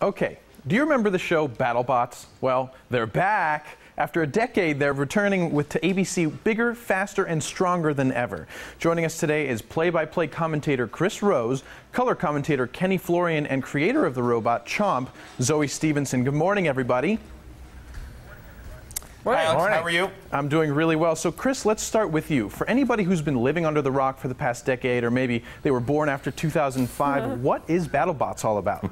Okay, do you remember the show BattleBots? Well, they're back. After a decade, they're returning to ABC bigger, faster, and stronger than ever. Joining us today is play-by-play commentator Chris Rose, color commentator Kenny Florian, and creator of the robot, Chomp, Zoe Stevenson. Good morning, everybody. Hi, Alex. How are you? I'm doing really well. So, Chris, let's start with you. For anybody who's been living under the rock for the past decade, or maybe they were born after 2005, what is BattleBots all about?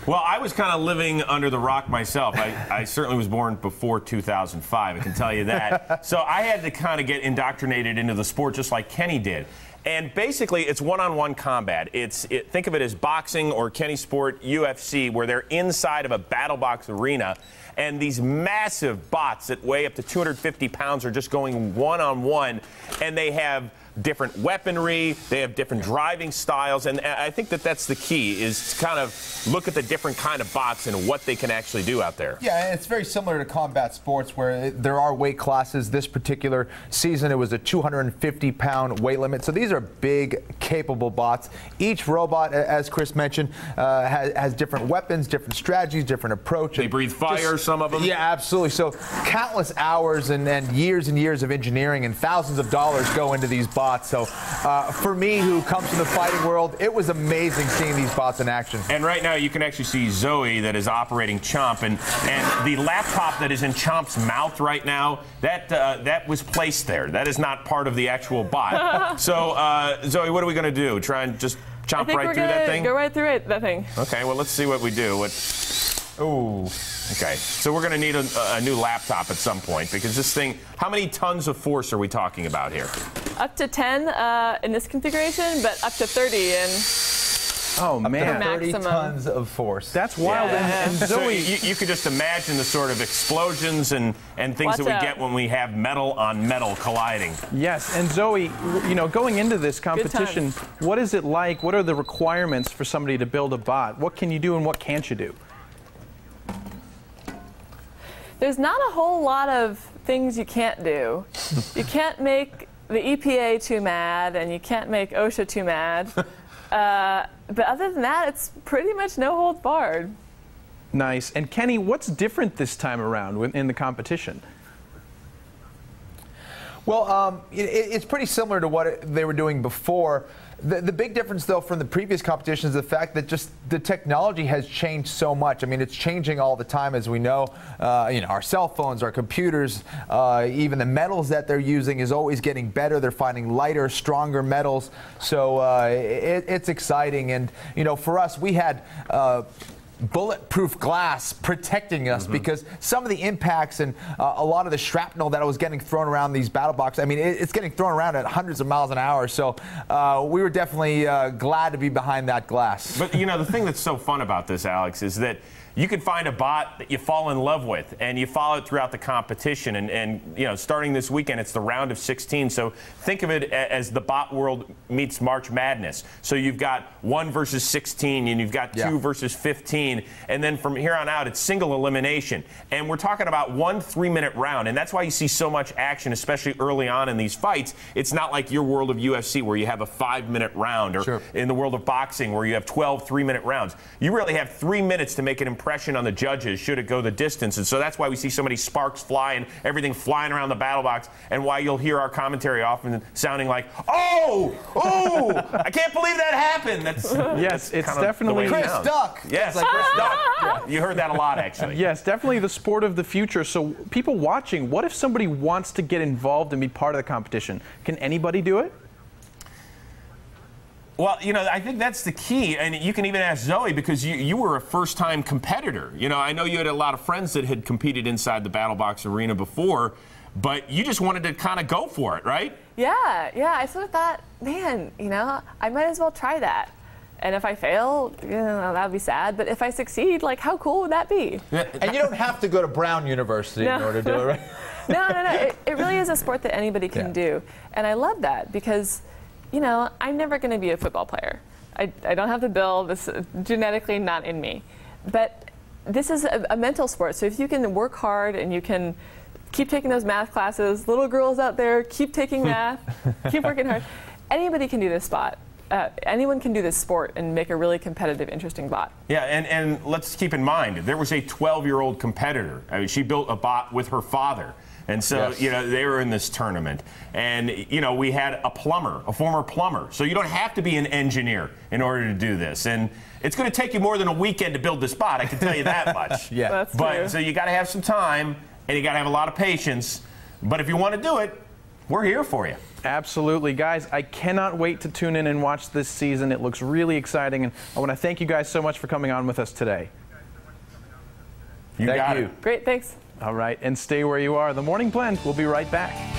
Well, I was kind of living under the rock myself. I certainly was born before 2005, I can tell you that. So I had to kind of get indoctrinated into the sport just like Kenny did. And basically, it's one-on-one combat. Think of it as boxing or Kenny Sport, UFC, where they're inside of a battle box arena, and these massive bots that weigh up to 250 pounds are just going one-on-one, and they have different weaponry, they have different driving styles, and I think that that's the key, is to kind of look at the different kind of bots and what they can actually do out there. Yeah, it's very similar to combat sports where there are weight classes. This particular season, it was a 250-pound weight limit. So these are big, capable bots. Each robot, as Chris mentioned, has different weapons, different strategies, different approach. They breathe fire, some of them. Yeah, absolutely. So countless hours and years of engineering and thousands of dollars go into these bots. So for me, who comes from the fighting world, it was amazing seeing these bots in action. And right now you can actually see Zoe that is operating Chomp, and the laptop that is in Chomp's mouth right now, that was placed there. That is not part of the actual bot. So Zoe, what are we going to do? Try and just chomp right through that thing? Go right through it, that thing. Okay, well, let's see what we do. Ooh. Okay, so we're going to need a new laptop at some point, because this thing, how many tons of force are we talking about here? Up to 10 in this configuration, but up to 30 in... Oh, man. 30 tons of force. That's wild. Yeah. And Zoe, so you could just imagine the sort of explosions and things that we get when we have metal on metal colliding. Yes, and Zoe, you know, going into this competition, what is it like? What are the requirements for somebody to build a bot? What can you do and what can't you do? There's not a whole lot of things you can't do. You can't make the EPA too mad, and you can't make OSHA too mad. But other than that, it's pretty much no holds barred. Nice. And Kenny, what's different this time around in the competition? Well, it's pretty similar to what they were doing before. The big difference, though, from the previous competition is the fact that just the technology has changed so much. I mean, it's changing all the time, as we know. You know, our cell phones, our computers, even the metals that they're using is always getting better. They're finding lighter, stronger metals. So it's exciting. And, you know, for us, we had bulletproof glass protecting us because some of the impacts and a lot of the shrapnel that was getting thrown around these battle boxes, I mean, it's getting thrown around at hundreds of miles an hour. So we were definitely glad to be behind that glass. But, you know, the thing that's so fun about this, Alex, is that you can find a bot that you fall in love with, and you follow it throughout the competition. And you know, starting this weekend, it's the round of 16. So think of it as the bot world meets March Madness. So you've got 1 versus 16, and you've got 2 versus 15. And then from here on out, it's single elimination. And we're talking about 1 3-minute round. And that's why you see so much action, especially early on in these fights. It's not like your world of UFC where you have a 5-minute round, or in the world of boxing where you have 12 3-minute rounds. You really have 3 minutes to make an impression on the judges should it go the distance. And so that's why we see so many sparks fly and everything flying around the battle box, and why you'll hear our commentary often sounding like, oh, I can't believe that happened. That's yes, it's definitely Chris Duck. Yes, like Chris Duck. Yeah, you heard that a lot, actually. Yes, definitely the sport of the future. So people watching, what if somebody wants to get involved and be part of the competition? Can anybody do it? Well, you know, I think that's the key, and you can even ask Zoe, because you were a first-time competitor. You know, I know you had a lot of friends that had competed inside the battle box arena before, but you just wanted to kind of go for it, right? Yeah, I sort of thought, man, you know, I might as well try that. And if I fail, you know, that would be sad. But if I succeed, like, how cool would that be? And you don't have to go to Brown University in order to do it, right? No. It really is a sport that anybody can do. And I love that because, you know, I'm never going to be a football player. I don't have the build. This is genetically not in me. But this is a mental sport. So if you can work hard and you can keep taking those math classes, little girls out there, keep taking math, keep working hard. Anybody can do this sport. anyone can do this sport and make a really competitive, interesting bot. Yeah, and let's keep in mind, there was a 12-year-old competitor. I mean, she built a bot with her father. And so, Yes. you know, they were in this tournament. And, you know, we had a plumber, a former plumber. So you don't have to be an engineer in order to do this. And it's going to take you more than a weekend to build this bot, I can tell you that much. Yeah. That's But true. so you got to have some time, and you got to have a lot of patience. But if you want to do it, we're here for you. Absolutely. Guys, I cannot wait to tune in and watch this season. It looks really exciting, and I want to thank you guys so much for coming on with us today. You Thank got you. it. Great, thanks. All right, and stay where you are. The Morning Blend will be right back.